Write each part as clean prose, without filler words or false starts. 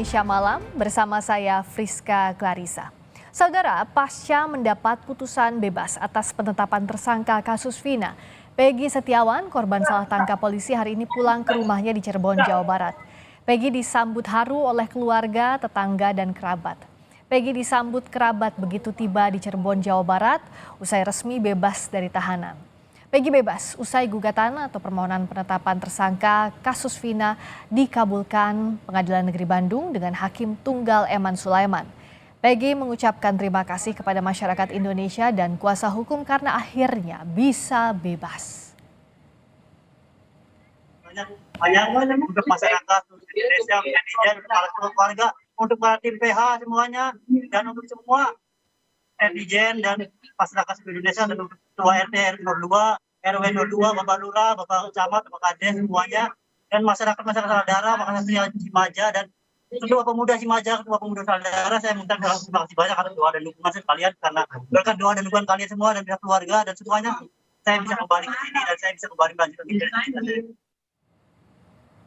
Indonesia Malam bersama saya Friska Clarissa. Saudara, pasca mendapat putusan bebas atas penetapan tersangka kasus Vina, Peggy Setiawan, korban salah tangkap polisi hari ini pulang ke rumahnya di Cirebon, Jawa Barat. Peggy disambut haru oleh keluarga, tetangga, dan kerabat. Peggy disambut kerabat begitu tiba di Cirebon, Jawa Barat, usai resmi bebas dari tahanan. Peggy bebas usai gugatan atau permohonan penetapan tersangka kasus Vina dikabulkan Pengadilan Negeri Bandung dengan Hakim Tunggal Eman Sulaiman. Peggy mengucapkan terima kasih kepada masyarakat Indonesia dan kuasa hukum karena akhirnya bisa bebas. Banyak untuk masyarakat Indonesia, netizen, para keluarga, untuk para tim PH semuanya, dan untuk semua netizen dan masyarakat Indonesia, dan untuk ketua RT RW 02, Bapak Lurah, Bapak Camat, Bapak Kades semuanya, dan masyarakat saudara, masyarakat Cimaja, dan ketua pemuda Cimaja, ketua pemuda saudara, saya minta terima kasih banyak atas doa dan dukungan sekalian, karena berkat doa dan dukungan kalian semua dan pihak keluarga dan semuanya, saya bisa kembali ke sini dan saya bisa kembali melanjutkan hidup.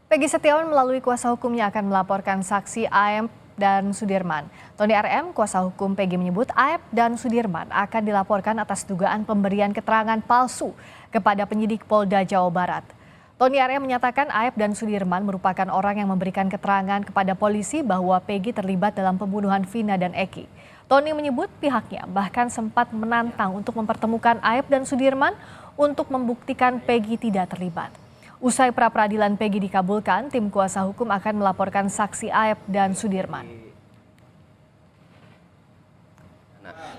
Peggy Setiawan melalui kuasa hukumnya akan melaporkan saksi Aep dan Sudirman. Tony RM, kuasa hukum Peggy menyebut Aep dan Sudirman akan dilaporkan atas dugaan pemberian keterangan palsu kepada penyidik Polda Jawa Barat. Tony RM menyatakan Aep dan Sudirman merupakan orang yang memberikan keterangan kepada polisi bahwa Peggy terlibat dalam pembunuhan Vina dan Eki. Tony menyebut pihaknya bahkan sempat menantang untuk mempertemukan Aep dan Sudirman untuk membuktikan Peggy tidak terlibat. Usai pra-peradilan Peggy dikabulkan, tim kuasa hukum akan melaporkan saksi Aep dan Sudirman.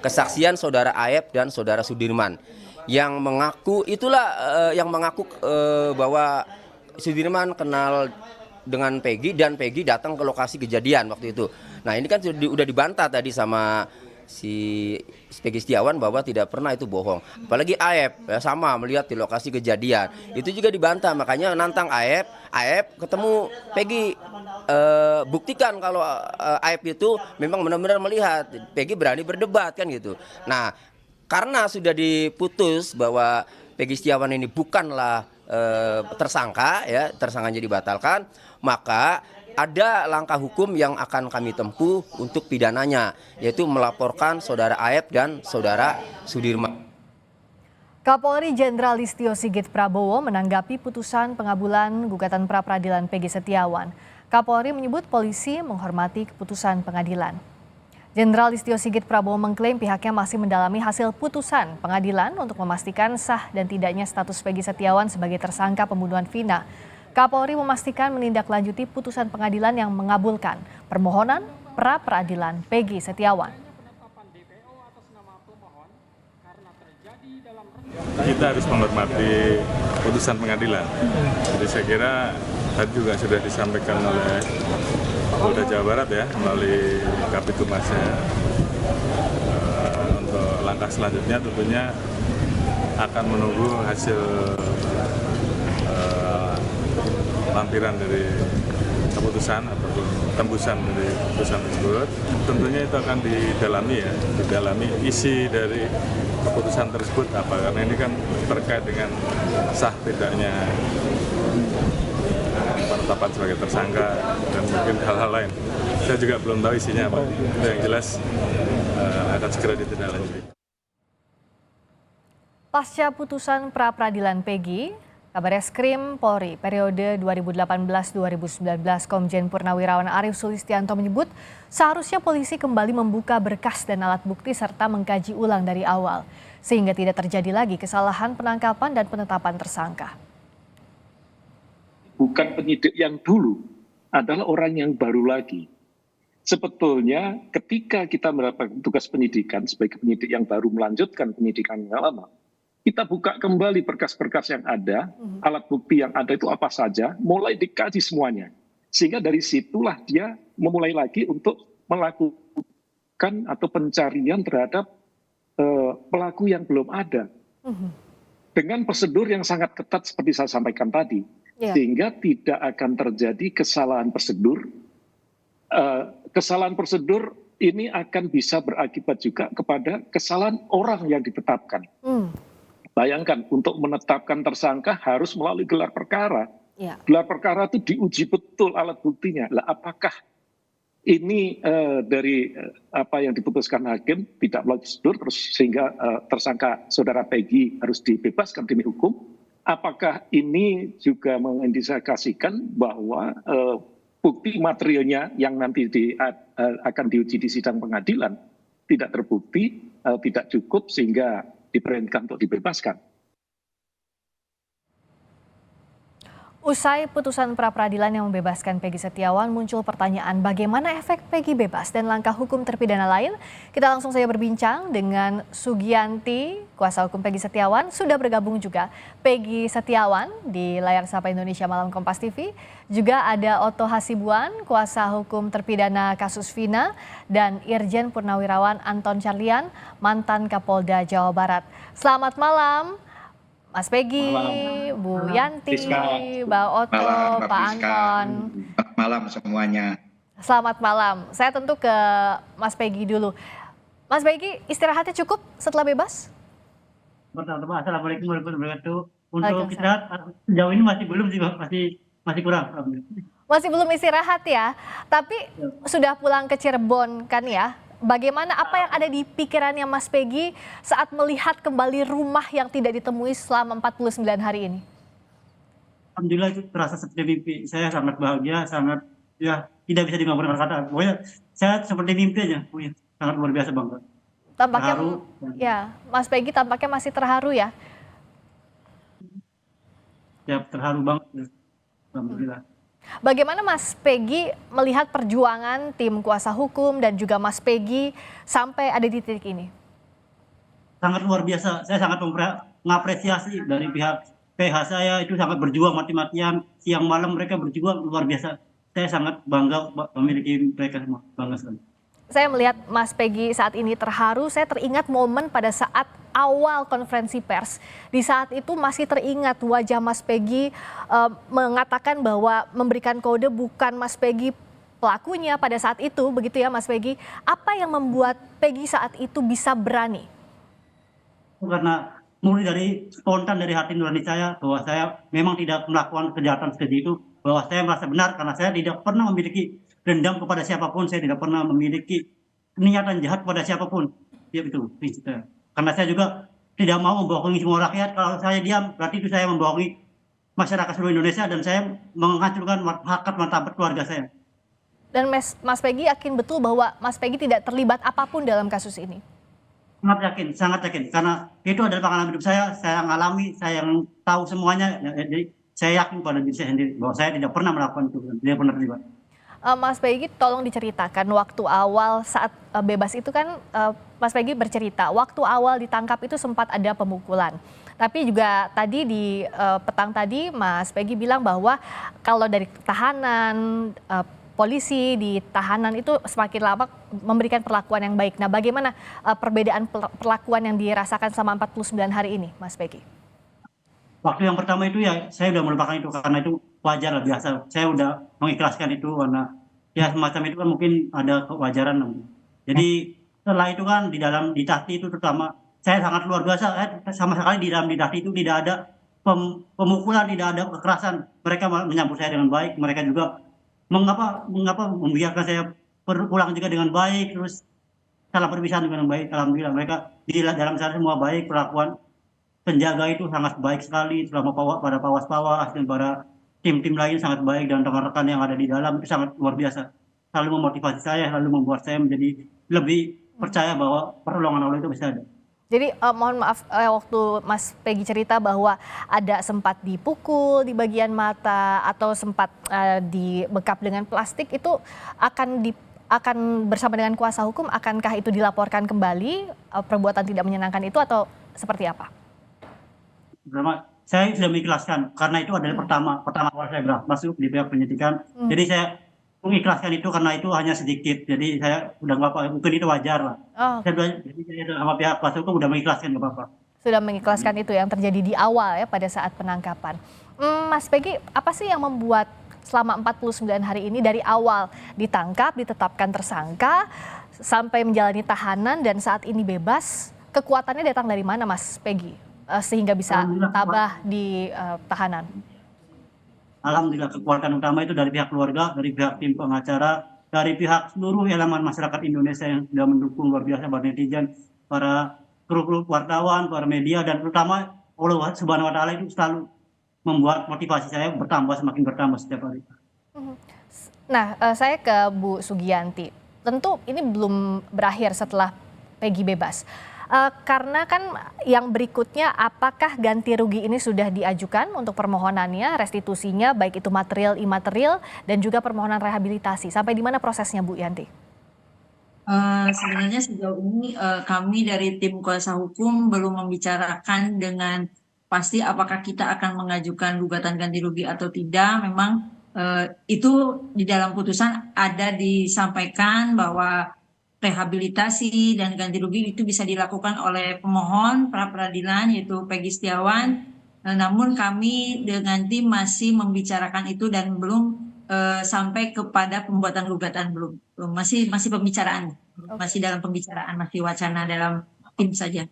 Kesaksian saudara Aep dan saudara Sudirman yang mengaku bahwa Sudirman kenal dengan Peggy dan Peggy datang ke lokasi kejadian waktu itu. Nah, ini kan sudah dibantah tadi sama si Peggy Setiawan bahwa tidak pernah, itu bohong. Apalagi Aep ya, sama melihat di lokasi kejadian. Itu juga dibantah, makanya nantang Aep ketemu Peggy, buktikan kalau Aep itu memang benar-benar melihat. Peggy berani berdebat kan gitu. Nah, karena sudah diputus bahwa Peggy Setiawan ini bukanlah tersangka, ya, tersangkanya dibatalkan, maka ada langkah hukum yang akan kami tempuh untuk pidananya, yaitu melaporkan saudara Aep dan saudara Sudirman. Kapolri Jenderal Listio Sigit Prabowo menanggapi putusan pengabulan gugatan pra-peradilan Peggy Setiawan. Kapolri menyebut polisi menghormati keputusan pengadilan. Jenderal Listio Sigit Prabowo mengklaim pihaknya masih mendalami hasil putusan pengadilan untuk memastikan sah dan tidaknya status Peggy Setiawan sebagai tersangka pembunuhan Vina. Kapolri memastikan menindaklanjuti putusan pengadilan yang mengabulkan permohonan pra-peradilan Peggy Setiawan. Kita harus menghormati putusan pengadilan. Jadi saya kira tadi juga sudah disampaikan oleh Polda Jawa Barat ya, melalui Kabitumasnya. Untuk langkah selanjutnya tentunya akan menunggu hasil lampiran dari keputusan ataupun tembusan dari putusan tersebut. Tentunya itu akan didalami isi dari keputusan tersebut apa, karena ini kan terkait dengan sah tidaknya penetapan sebagai tersangka dan mungkin hal-hal lain. Saya juga belum tahu isinya apa. Yang jelas akan segera ditindaklanjuti. Pasca putusan pra-peradilan Peggy, Kabareskrim Polri periode 2018-2019 Komjen Purnawirawan Arief Sulistianto menyebut seharusnya polisi kembali membuka berkas dan alat bukti serta mengkaji ulang dari awal sehingga tidak terjadi lagi kesalahan penangkapan dan penetapan tersangka. Bukan penyidik yang dulu, adalah orang yang baru lagi. Sebetulnya ketika kita mendapatkan tugas penyidikan sebagai penyidik yang baru melanjutkan penyidikan yang lama, kita buka kembali berkas-berkas yang ada, alat bukti yang ada itu apa saja, mulai dikaji semuanya. Sehingga dari situlah dia memulai lagi untuk melakukan atau pencarian terhadap pelaku yang belum ada. Dengan prosedur yang sangat ketat seperti saya sampaikan tadi. Sehingga tidak akan terjadi kesalahan prosedur. Kesalahan prosedur ini akan bisa berakibat juga kepada kesalahan orang yang ditetapkan. Bayangkan, untuk menetapkan tersangka harus melalui gelar perkara. Gelar perkara itu diuji betul alat buktinya. Lah, apakah ini dari apa yang diputuskan hakim tidak melalui prosedur, terus sehingga tersangka saudara Peggy harus dibebaskan demi hukum. Apakah ini juga mengindikasikan bahwa bukti materialnya yang nanti akan diuji di sidang pengadilan tidak terbukti, tidak cukup sehingga diperintahkan untuk dibebaskan? Usai putusan pra-peradilan yang membebaskan Peggy Setiawan, muncul pertanyaan bagaimana efek Peggy bebas dan langkah hukum terpidana lain. Kita langsung saja berbincang dengan Sugianti, kuasa hukum Peggy Setiawan. Sudah bergabung juga Peggy Setiawan di layar Sapa Indonesia Malam Kompas TV. Juga ada Otto Hasibuan, kuasa hukum terpidana kasus Vina, dan Irjen Purnawirawan Anton Carlian, mantan Kapolda Jawa Barat. Selamat malam. Mas Peggy, Bu Yanti, Mbak Otto, malam, Pak Anton. Selamat malam semuanya. Selamat malam. Saya tentu ke Mas Peggy dulu. Mas Peggy, istirahatnya cukup setelah bebas? Pertama, Assalamualaikum warahmatullahi wabarakatuh. Untuk istirahat sejauh ini masih belum sih, masih kurang. Masih belum istirahat ya. Tapi sudah pulang ke Cirebon kan ya? Bagaimana apa yang ada di pikirannya Mas Peggy saat melihat kembali rumah yang tidak ditemui selama 49 hari ini? Alhamdulillah itu terasa seperti mimpi. Saya sangat bahagia, sangat ya tidak bisa digambarkan kata. Pokoknya saya seperti mimpi aja. Pokoknya sangat luar biasa bangga. Tampaknya Terharu. ya, Mas Peggy tampaknya masih terharu ya. Ya terharu banget. Alhamdulillah. Bagaimana Mas Peggy melihat perjuangan tim kuasa hukum dan juga Mas Peggy sampai ada di titik ini? Sangat luar biasa. Saya sangat mengapresiasi dari pihak PH saya itu sangat berjuang mati-matian. Siang malam mereka berjuang luar biasa. Saya sangat bangga memiliki mereka semua. Bangga sekali. Saya melihat Mas Peggy saat ini terharu. Saya teringat momen pada saat awal konferensi pers. Di saat itu masih teringat wajah Mas Peggy mengatakan bahwa memberikan kode bukan Mas Peggy pelakunya pada saat itu, begitu ya Mas Peggy. Apa yang membuat Peggy saat itu bisa berani? Karena mulai dari spontan dari hati nurani saya bahwa saya memang tidak melakukan kejahatan seperti itu, bahwa saya merasa benar karena saya tidak pernah memiliki dendam kepada siapapun, saya tidak pernah memiliki niatan jahat kepada siapapun. Ya itu prinsip saya. Karena saya juga tidak mau membohongi semua rakyat. Kalau saya diam berarti itu saya membohongi masyarakat seluruh Indonesia dan saya menghancurkan harkat martabat keluarga saya. Dan Mas Peggy yakin betul bahwa Mas Peggy tidak terlibat apapun dalam kasus ini? Sangat yakin, karena itu adalah pengalaman hidup saya ngalami, saya yang tahu semuanya, jadi saya yakin pada diri saya sendiri bahwa saya tidak pernah melakukan itu, tidak pernah terlibat. Mas Peggy tolong diceritakan waktu awal saat bebas itu kan Mas Peggy bercerita waktu awal ditangkap itu sempat ada pemukulan. Tapi juga tadi di petang tadi Mas Peggy bilang bahwa kalau dari tahanan, polisi di tahanan itu semakin lama memberikan perlakuan yang baik. Nah bagaimana perbedaan perlakuan yang dirasakan selama 49 hari ini Mas Peggy? Waktu yang pertama itu ya saya udah melupakan itu karena itu wajar lah biasa. Saya udah mengikhlaskan itu karena ya semacam itu kan mungkin ada kewajaran. Jadi setelah itu kan di Tahti itu terutama saya sangat luar biasa. Sama sekali di dalam di Tahti itu tidak ada pemukulan, tidak ada kekerasan. Mereka menyambut saya dengan baik. Mereka juga mengapa membiarkan saya pulang juga dengan baik. Terus salah perpisahan dengan baik. Alhamdulillah mereka di dalam sana semua baik, perlakuan penjaga itu sangat baik sekali selama pada pawas-pawas dan pada tim-tim lain sangat baik dan rekan-rekan yang ada di dalam itu sangat luar biasa. Selalu memotivasi saya, selalu membuat saya menjadi lebih percaya bahwa pertolongan Allah itu bisa ada. Jadi mohon maaf waktu Mas Peggy cerita bahwa ada sempat dipukul di bagian mata atau sempat dibekap dengan plastik itu akan bersama dengan kuasa hukum akankah itu dilaporkan kembali perbuatan tidak menyenangkan itu atau seperti apa? Pertama, saya sudah mengikhlaskan karena itu adalah pertama awal saya masuk di pihak penyidikan. Jadi saya mengikhlaskan itu karena itu hanya sedikit. Jadi saya udah nggak apa-apa, mungkin itu wajar lah. Jadi saya sama pihak kuasa hukum udah mengikhlaskan nggak apa-apa. Sudah mengikhlaskan itu yang terjadi di awal ya pada saat penangkapan. Mas Peggy, apa sih yang membuat selama 49 hari ini dari awal ditangkap, ditetapkan tersangka, sampai menjalani tahanan dan saat ini bebas, kekuatannya datang dari mana Mas Peggy? Sehingga bisa tabah di tahanan. Alhamdulillah kekuatan utama itu dari pihak keluarga, dari pihak tim pengacara, dari pihak seluruh elemen masyarakat Indonesia yang sudah mendukung luar biasa, para netizen, para kru wartawan, para media, dan terutama Allah Subhanahu wa Ta'ala itu selalu membuat motivasi saya semakin bertambah setiap hari. Nah, saya ke Bu Sugianti. Tentu ini belum berakhir setelah Peggy bebas. Karena kan yang berikutnya, apakah ganti rugi ini sudah diajukan untuk permohonannya, restitusinya, baik itu material, imaterial, dan juga permohonan rehabilitasi. Sampai di mana prosesnya, Bu Yanti? Sebenarnya sejauh ini kami dari tim kuasa hukum belum membicarakan dengan pasti apakah kita akan mengajukan gugatan ganti rugi atau tidak. Memang itu di dalam putusan ada disampaikan bahwa rehabilitasi dan ganti rugi itu bisa dilakukan oleh pemohon pra peradilan yaitu Peggy Setiawan. Namun kami dengan tim masih membicarakan itu dan belum sampai kepada pembuatan gugatan, belum masih pembicaraan, masih dalam pembicaraan, masih wacana dalam tim saja.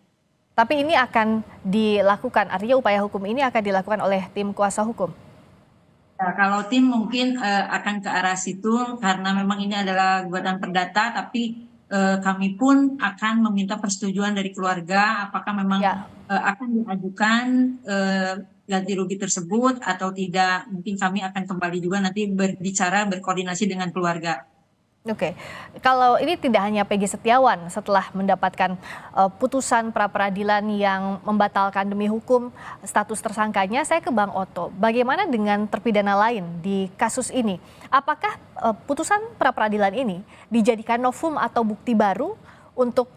Tapi ini akan dilakukan, artinya upaya hukum ini akan dilakukan oleh tim kuasa hukum. Nah, kalau tim mungkin akan ke arah situ karena memang ini adalah gugatan perdata, tapi kami pun akan meminta persetujuan dari keluarga apakah memang akan diajukan ganti rugi tersebut atau tidak. Mungkin kami akan kembali juga nanti berkoordinasi dengan keluarga. Oke, kalau ini tidak hanya Peggy Setiawan setelah mendapatkan putusan pra peradilan yang membatalkan demi hukum status tersangkanya, saya ke Bang Oto. Bagaimana dengan terpidana lain di kasus ini? Apakah putusan pra peradilan ini dijadikan novum atau bukti baru untuk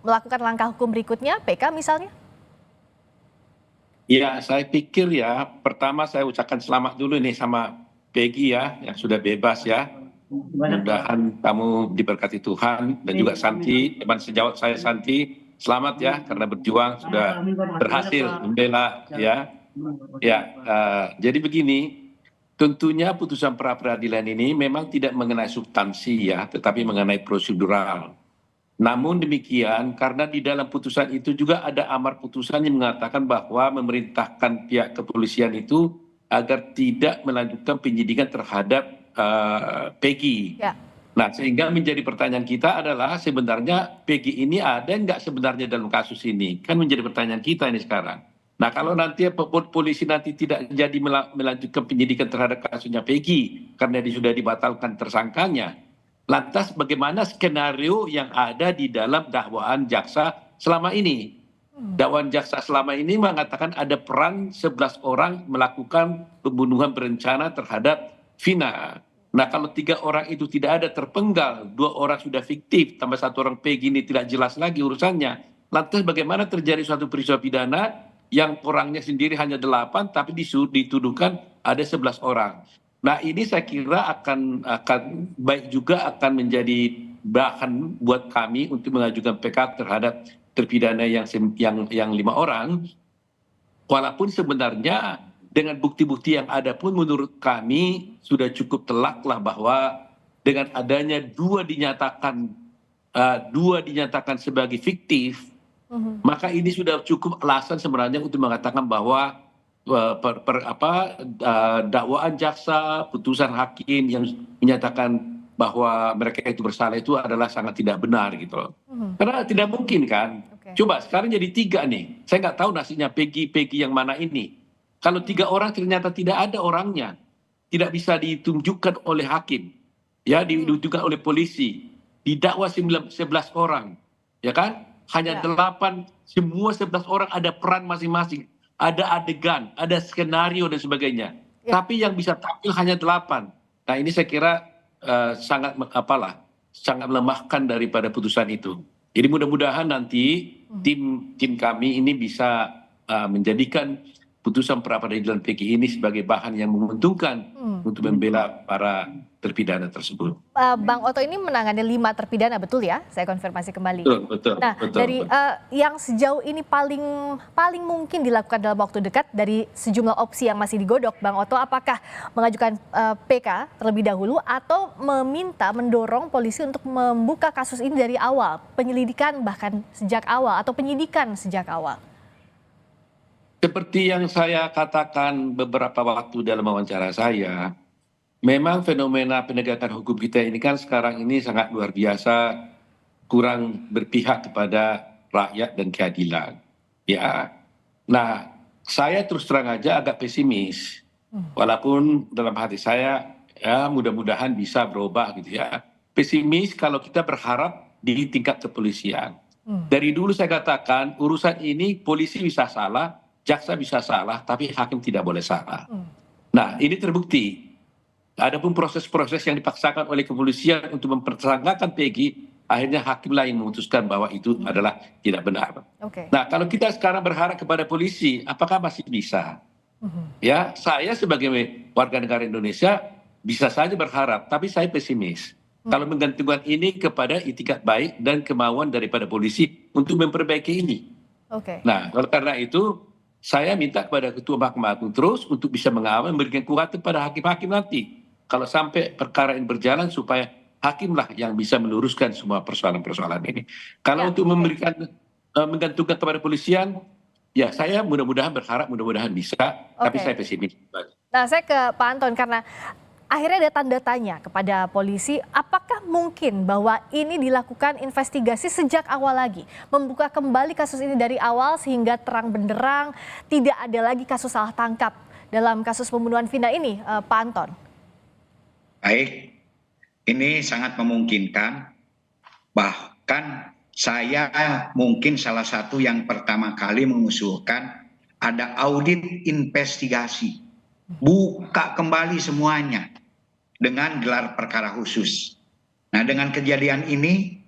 melakukan langkah hukum berikutnya, PK misalnya? Ya, saya pikir ya, pertama saya ucapkan selamat dulu nih sama Peggy ya, yang sudah bebas ya. Mudah-mudahan kamu diberkati Tuhan dan juga Santi, teman sejawat saya Santi, selamat ya karena berjuang sudah berhasil membela ya. Jadi begini, tentunya putusan pra peradilan ini memang tidak mengenai substansi ya, tetapi mengenai prosedural. Namun demikian, karena di dalam putusan itu juga ada amar putusan yang mengatakan bahwa memerintahkan pihak kepolisian itu agar tidak melanjutkan penyidikan terhadap Peggy. Ya. Nah, sehingga menjadi pertanyaan kita adalah sebenarnya Peggy ini ada nggak sebenarnya dalam kasus ini? Kan menjadi pertanyaan kita ini sekarang. Nah, kalau nanti polisi nanti tidak jadi melanjutkan penyidikan terhadap kasusnya Peggy karena dia sudah dibatalkan tersangkanya, lantas bagaimana skenario yang ada di dalam dakwaan jaksa selama ini? Dakwaan jaksa selama ini mengatakan ada peran 11 orang melakukan pembunuhan berencana terhadap Vina. Nah, kalau 3 orang itu tidak ada terpenggal, 2 orang sudah fiktif, tambah 1 orang Peggy ini tidak jelas lagi urusannya. Lantas bagaimana terjadi suatu peristiwa pidana yang orangnya sendiri hanya 8, tapi dituduhkan ada 11 orang. Nah, ini saya kira akan baik juga akan menjadi bahan buat kami untuk mengajukan PK terhadap terpidana yang 5 orang. Walaupun sebenarnya dengan bukti-bukti yang ada pun menurut kami sudah cukup telak lah bahwa dengan adanya dua dinyatakan sebagai fiktif, maka ini sudah cukup alasan sebenarnya untuk mengatakan bahwa dakwaan jaksa, putusan hakim yang menyatakan bahwa mereka itu bersalah itu adalah sangat tidak benar gitu loh. Karena tidak mungkin kan. Coba sekarang jadi 3 nih. Saya nggak tahu nasibnya Peggy yang mana ini. Kalau 3 orang ternyata tidak ada orangnya, tidak bisa ditunjukkan oleh hakim, ya ditunjukkan oleh polisi, didakwa 11 orang, ya kan? Hanya 8, semua 11 orang ada peran masing-masing, ada adegan, ada skenario dan sebagainya. Tapi yang bisa tampil hanya 8. Nah, ini saya kira sangat melemahkan daripada putusan itu. Jadi mudah-mudahan nanti tim kami ini bisa menjadikan putusan pra peradilan Peggy ini sebagai bahan yang menguntungkan untuk membela para terpidana tersebut. Bang Oto ini menangani 5 terpidana, betul ya? Saya konfirmasi kembali. Betul. Nah, dari yang sejauh ini paling mungkin dilakukan dalam waktu dekat dari sejumlah opsi yang masih digodok, Bang Oto, apakah mengajukan PK terlebih dahulu atau mendorong polisi untuk membuka kasus ini dari awal, penyelidikan bahkan sejak awal atau penyidikan sejak awal? Seperti yang saya katakan beberapa waktu dalam wawancara saya, memang fenomena penegakan hukum kita ini kan sekarang ini sangat luar biasa, kurang berpihak kepada rakyat dan keadilan. Ya, nah saya terus terang aja agak pesimis, walaupun dalam hati saya ya mudah-mudahan bisa berubah gitu ya. Pesimis kalau kita berharap di tingkat kepolisian. Dari dulu saya katakan urusan ini polisi bisa salah, jaksa bisa salah, tapi hakim tidak boleh salah. Nah ini terbukti. Adapun proses-proses yang dipaksakan oleh kepolisian untuk mempersangkakan Peggy, akhirnya hakim lain memutuskan bahwa itu adalah tidak benar. Oke. Nah kalau kita sekarang berharap kepada polisi, apakah masih bisa? Ya, saya sebagai warga negara Indonesia bisa saja berharap, tapi saya pesimis. Kalau menggantungkan ini kepada itikat baik dan kemauan daripada polisi untuk memperbaiki ini. Oke. Nah, oleh karena itu saya minta kepada Ketua Mahkamah Agung terus untuk bisa mengawal, memberikan kekuatan pada hakim-hakim nanti. Kalau sampai perkara ini berjalan supaya hakimlah yang bisa meluruskan semua persoalan-persoalan ini. Kalau Ya, untuk oke. memberikan menggantungkan kepada polisian, ya saya mudah-mudahan berharap mudah-mudahan bisa, tapi Oke. saya pesimis. Nah, saya ke Pak Anton karena akhirnya ada tanda tanya kepada polisi, apakah mungkin bahwa ini dilakukan investigasi sejak awal lagi, membuka kembali kasus ini dari awal sehingga terang benderang, tidak ada lagi kasus salah tangkap dalam kasus pembunuhan Vina ini, Pak Anton? Baik, ini sangat memungkinkan. Bahkan saya mungkin salah satu yang pertama kali mengusulkan ada audit investigasi. Buka kembali semuanya dengan gelar perkara khusus. Nah, dengan kejadian ini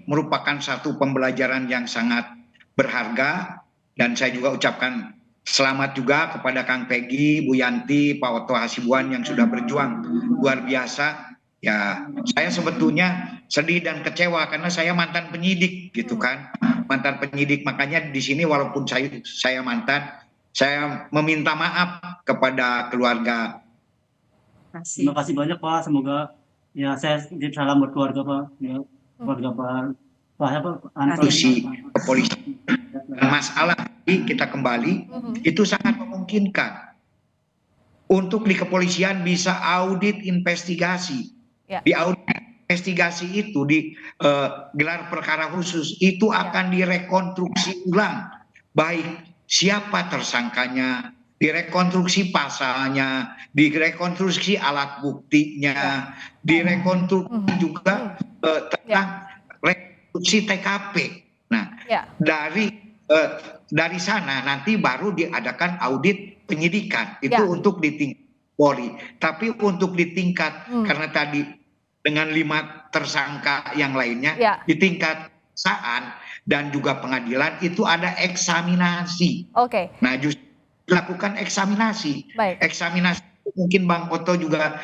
merupakan satu pembelajaran yang sangat berharga, dan saya juga ucapkan selamat juga kepada Kang Peggy, Bu Yanti, Pak Oto Hasibuan yang sudah berjuang luar biasa. Ya, saya sebetulnya sedih dan kecewa karena saya mantan penyidik gitu kan. Mantan penyidik, makanya di sini walaupun saya mantan, saya meminta maaf kepada keluarga. Terima kasih banyak Pak, semoga ya saya titip salam buat keluarga Pak, ya keluarga Pak Anton. Institusi kepolisian. Masalah ini kita kembali itu sangat memungkinkan untuk di kepolisian bisa audit investigasi. Ya. Di audit investigasi itu di gelar perkara khusus itu akan direkonstruksi ulang, baik siapa tersangkanya, direkonstruksi pasalnya, direkonstruksi alat buktinya, direkonstruksi juga tentang rekonstruksi TKP. Nah, dari sana nanti baru diadakan audit penyidikan itu untuk di tingkat Polri. Tapi untuk di tingkat karena tadi dengan 5 tersangka yang lainnya di tingkat kejaksaan dan juga pengadilan itu ada eksaminasi. Oke. Nah, justru lakukan eksaminasi. Baik. Eksaminasi mungkin Bang Oto juga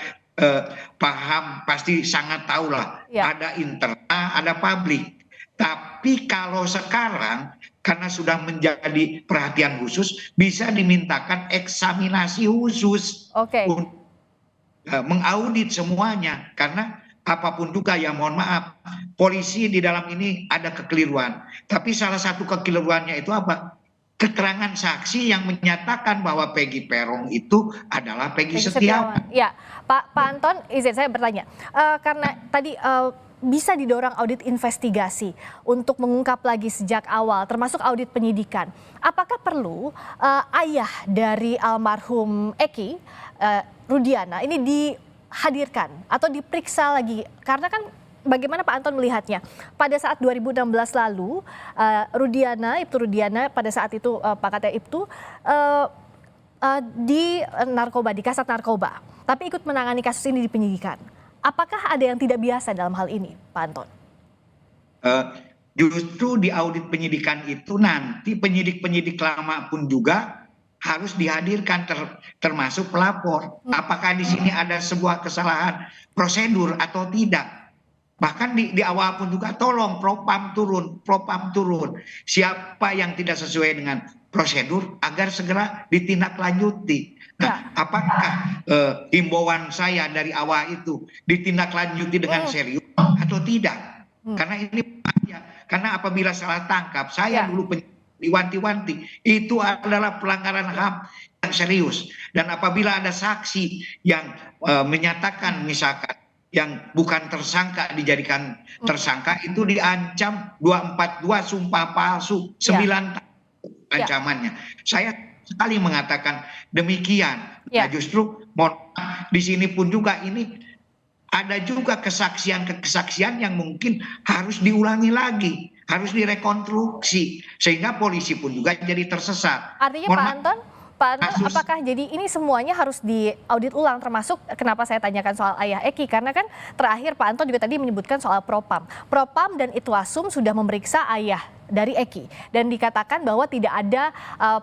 paham, pasti sangat tahu lah. Ya. Ada internal, ada publik. Tapi kalau sekarang karena sudah menjadi perhatian khusus, bisa dimintakan eksaminasi khusus untuk mengaudit semuanya. Karena apapun juga ya mohon maaf, polisi di dalam ini ada kekeliruan. Tapi salah satu kekeliruannya itu apa? Keterangan saksi yang menyatakan bahwa Peggy Peron itu adalah Peggy Setiawan. Ya, Pak Anton, izin saya bertanya. Karena tadi bisa didorong audit investigasi untuk mengungkap lagi sejak awal, termasuk audit penyidikan. Apakah perlu ayah dari almarhum Eki, Rudiana, ini dihadirkan atau diperiksa lagi? Karena kan bagaimana Pak Anton melihatnya? Pada saat 2016 lalu, Ibtu Rudiana pada saat itu Pak Kata Ibtu di narkoba, di Kasat Narkoba, tapi ikut menangani kasus ini di penyidikan. Apakah ada yang tidak biasa dalam hal ini, Pak Anton? Justru di audit penyidikan itu nanti penyidik-penyidik lama pun juga harus dihadirkan termasuk pelapor. Apakah di sini ada sebuah kesalahan prosedur atau tidak? Bahkan di awal pun juga tolong propam turun. Siapa yang tidak sesuai dengan prosedur agar segera ditindaklanjuti. Nah, apakah himbauan saya dari awal itu ditindaklanjuti dengan serius atau tidak? Karena ini bahaya. Karena apabila salah tangkap, saya dulu diwanti-wanti, itu adalah pelanggaran HAM serius. Dan apabila ada saksi yang menyatakan misalkan yang bukan tersangka dijadikan tersangka, itu diancam 242 sumpah palsu 9 tahun ancamannya. Saya sekali mengatakan demikian. Nah, justru di sini pun juga ini ada juga kesaksian yang mungkin harus diulangi lagi, harus direkonstruksi, sehingga polisi pun juga jadi tersesat. Artinya Pak Anton, apakah jadi ini semuanya harus diaudit ulang, termasuk kenapa saya tanyakan soal ayah Eki, karena kan terakhir Pak Anton juga tadi menyebutkan soal Propam dan Itwasum sudah memeriksa ayah dari Eki dan dikatakan bahwa tidak ada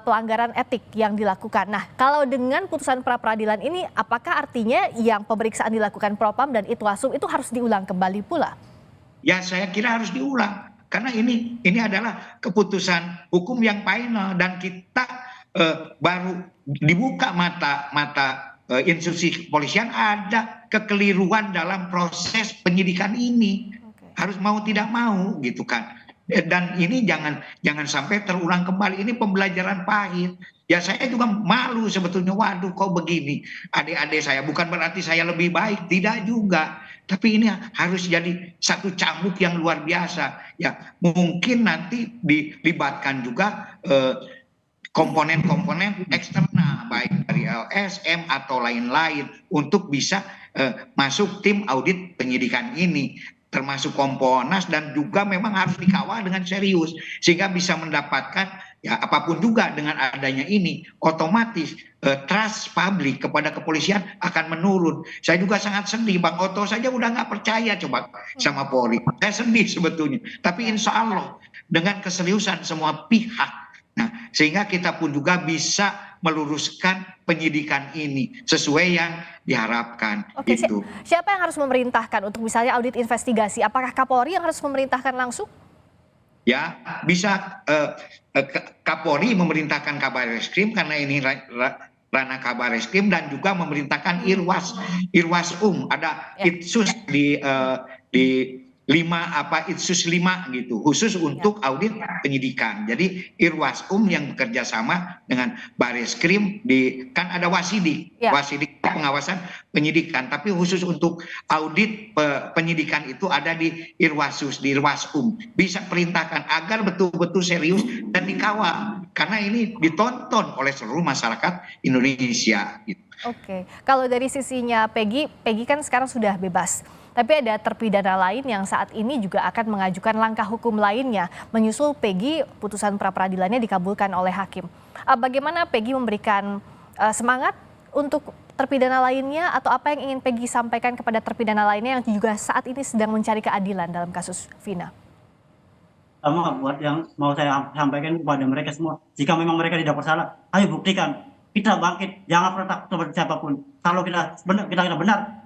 pelanggaran etik yang dilakukan. Nah, kalau dengan putusan pra peradilan ini, apakah artinya yang pemeriksaan dilakukan Propam dan Itwasum itu harus diulang kembali pula? Ya, saya kira harus diulang karena ini adalah keputusan hukum yang final dan kita baru dibuka mata institusi kepolisian ada kekeliruan dalam proses penyidikan ini. Harus mau tidak mau gitu kan. Dan ini jangan sampai terulang kembali. Ini pembelajaran pahit. Ya saya juga malu sebetulnya, waduh kok begini. Adik-adik saya, bukan berarti saya lebih baik, tidak juga. Tapi ini harus jadi satu cambuk yang luar biasa. Ya mungkin nanti dilibatkan juga komponen-komponen eksternal baik dari LSM atau lain-lain untuk bisa masuk tim audit penyidikan ini, termasuk Kompolnas, dan juga memang harus dikawal dengan serius sehingga bisa mendapatkan ya apapun juga. Dengan adanya ini otomatis trust publik kepada kepolisian akan menurun. Saya juga sangat sedih, Bang Oto saja udah nggak percaya coba sama Polri. Saya sedih sebetulnya, tapi insya Allah dengan keseriusan semua pihak, nah sehingga kita pun juga bisa meluruskan penyidikan ini sesuai yang diharapkan. Oke, itu. Siapa yang harus memerintahkan untuk misalnya audit investigasi? Apakah Kapolri yang harus memerintahkan langsung? Ya, bisa Kapolri memerintahkan Kabareskrim karena ini ranah Kabareskrim, dan juga memerintahkan Irwasum, ada Itsus di 5 gitu khusus untuk audit penyidikan. Jadi Irwasum yang bekerja sama dengan Bareskrim, kan ada Wasidik pengawasan penyidikan, tapi khusus untuk audit penyidikan itu ada di Irwasum. Bisa perintahkan agar betul-betul serius dan dikawal karena ini ditonton oleh seluruh masyarakat Indonesia gitu. Oke, kalau dari sisinya Peggy kan sekarang sudah bebas. Tapi ada terpidana lain yang saat ini juga akan mengajukan langkah hukum lainnya menyusul Peggy putusan pra peradilannya dikabulkan oleh hakim. Bagaimana Peggy memberikan semangat untuk terpidana lainnya, atau apa yang ingin Peggy sampaikan kepada terpidana lainnya yang juga saat ini sedang mencari keadilan dalam kasus Vina? Sama buat yang mau saya sampaikan kepada mereka semua, jika memang mereka tidak bersalah, ayo buktikan. Kita bangkit, jangan pernah takut kepada siapapun. Kalau kita benar,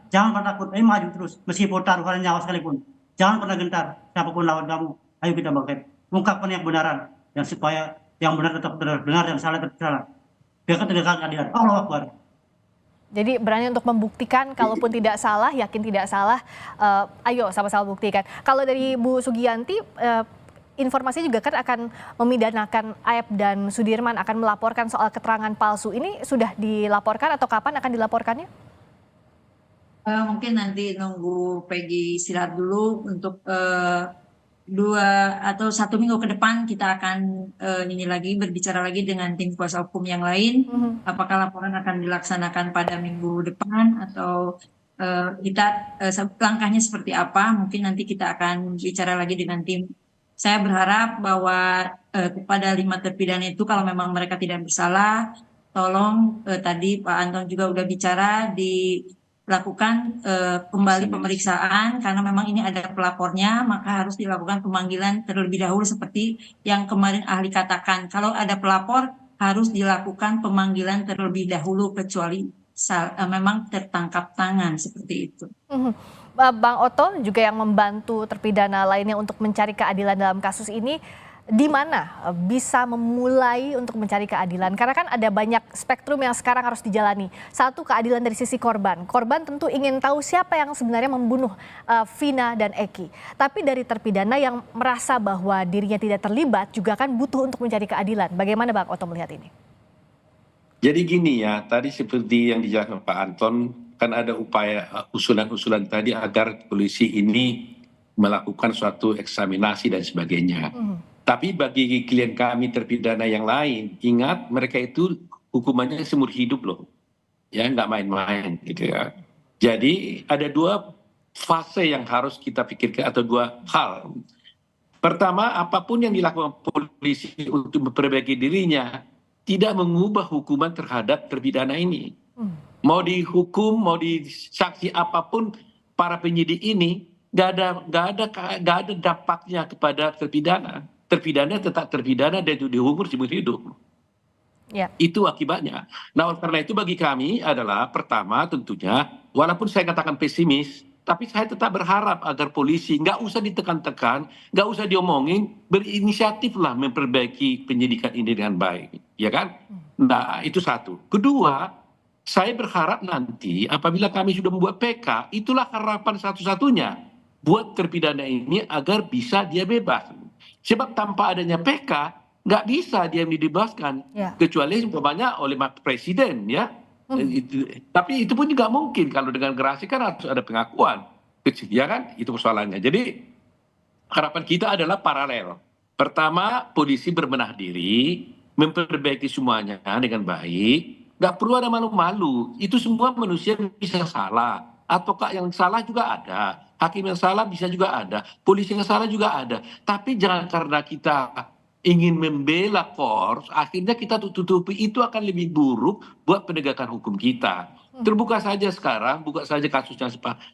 jangan pernah takut, ayo maju terus, meskipun taruhan nyawa sekalipun. Jangan pernah gentar, siapapun lawan kamu, ayo kita bangkit. Ungkapkan yang kebenaran, dan supaya yang benar tetap benar, dan salah tetap salah. Biar tegakkan keadilan. Allahu Akbar. Jadi berani untuk membuktikan, kalaupun tidak salah, yakin tidak salah, ayo sama-sama buktikan. Kalau dari Bu Sugianti, informasi juga kan akan memidanakan Aep dan Sudirman, akan melaporkan soal keterangan palsu. Ini sudah dilaporkan atau kapan akan dilaporkannya? Mungkin nanti nunggu Peggy istirahat dulu untuk 2 atau 1 minggu ke depan kita akan berbicara lagi dengan tim kuasa hukum yang lain. Apakah laporan akan dilaksanakan pada minggu depan atau langkahnya seperti apa? Mungkin nanti kita akan bicara lagi dengan tim. Saya berharap bahwa kepada 5 terpidana itu, kalau memang mereka tidak bersalah, tolong tadi Pak Anton juga udah bicara, dilakukan kembali pemeriksaan, karena memang ini ada pelapornya, maka harus dilakukan pemanggilan terlebih dahulu seperti yang kemarin ahli katakan. Kalau ada pelapor harus dilakukan pemanggilan terlebih dahulu, kecuali memang tertangkap tangan seperti itu. Bang Oto juga yang membantu terpidana lainnya untuk mencari keadilan dalam kasus ini, di mana bisa memulai untuk mencari keadilan? Karena kan ada banyak spektrum yang sekarang harus dijalani. Satu, keadilan dari sisi korban. Korban tentu ingin tahu siapa yang sebenarnya membunuh Vina dan Eki. Tapi dari terpidana yang merasa bahwa dirinya tidak terlibat juga kan butuh untuk mencari keadilan. Bagaimana Bang Oto melihat ini? Jadi gini ya, tadi seperti yang dijelaskan Pak Anton, kan ada upaya usulan-usulan tadi agar polisi ini melakukan suatu eksaminasi dan sebagainya. Tapi bagi klien kami terpidana yang lain, ingat mereka itu hukumannya seumur hidup loh, ya nggak main-main gitu ya. Jadi ada dua fase yang harus kita pikirkan atau dua hal. Pertama, apapun yang dilakukan polisi untuk memperbaiki dirinya tidak mengubah hukuman terhadap terpidana ini. Mau dihukum, mau disaksi apapun, para penyidik ini nggak ada dampaknya kepada terpidana. Terpidana tetap terpidana dan itu dihukum seumur hidup. Ya. Itu akibatnya. Nah, oleh karena itu bagi kami adalah pertama tentunya, walaupun saya katakan pesimis, tapi saya tetap berharap agar polisi nggak usah ditekan-tekan, nggak usah diomongin, berinisiatiflah memperbaiki penyidikan ini dengan baik, ya kan? Nah, itu satu. Kedua, saya berharap nanti apabila kami sudah membuat PK, itulah harapan satu-satunya buat terpidana ini agar bisa dia bebas. Sebab tanpa adanya PK, nggak bisa dia dibebaskan, kecuali umpamanya oleh presiden, ya. Tapi itu pun juga mungkin kalau dengan gerasi kan harus ada pengakuan, ya kan? Itu persoalannya. Jadi harapan kita adalah paralel. Pertama, polisi berbenah diri, memperbaiki semuanya dengan baik, nggak perlu ada malu-malu. Itu semua manusia bisa salah. Advokat yang salah juga ada, hakim yang salah bisa juga ada, polisi yang salah juga ada. Tapi jangan karena kita ingin membela Kors, akhirnya kita tutupi, itu akan lebih buruk buat penegakan hukum kita. Terbuka saja sekarang, buka saja kasusnya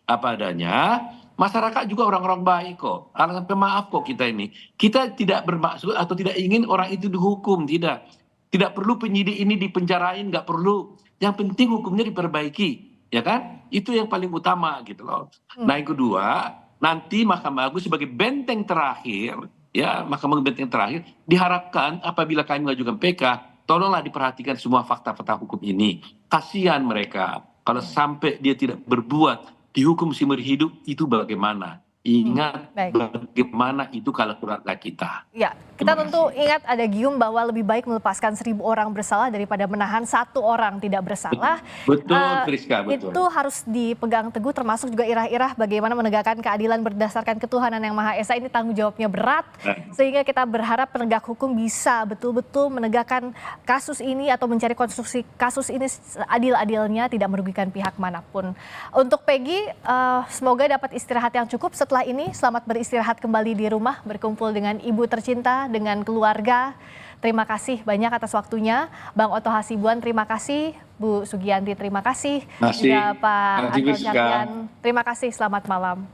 apa adanya, masyarakat juga orang-orang baik kok, alasan pemaaf kok kita ini. Kita tidak bermaksud atau tidak ingin orang itu dihukum, tidak. Tidak perlu penyidik ini dipenjarain, nggak perlu. Yang penting hukumnya diperbaiki, ya kan? Itu yang paling utama gitu loh. Nah yang kedua, nanti Mahkamah Agung sebagai benteng terakhir, ya Mahkamah Benteng terakhir, diharapkan apabila kami mengajukan PK, tolonglah diperhatikan semua fakta-fakta hukum ini. Kasihan mereka kalau sampai dia tidak berbuat, dihukum seumur hidup, itu bagaimana? Ingat bagaimana itu kalau keluarga kita. Ya, kita tentu ingat ada gium bahwa lebih baik melepaskan 1000 orang bersalah daripada menahan 1 orang tidak bersalah. Betul, Friska, betul. Itu harus dipegang teguh, termasuk juga irah-irah bagaimana menegakkan keadilan berdasarkan ketuhanan yang Maha Esa. Ini tanggung jawabnya berat, sehingga kita berharap penegak hukum bisa betul-betul menegakkan kasus ini atau mencari konstruksi kasus ini adil-adilnya, tidak merugikan pihak manapun. Untuk Peggy, semoga dapat istirahat yang cukup. Setelah ini, selamat beristirahat kembali di rumah, berkumpul dengan ibu tercinta, dengan keluarga. Terima kasih banyak atas waktunya. Bang Oto Hasibuan, terima kasih. Bu Sugianti, terima kasih. Juga Pak Anton Carlyan, terima kasih. Selamat malam.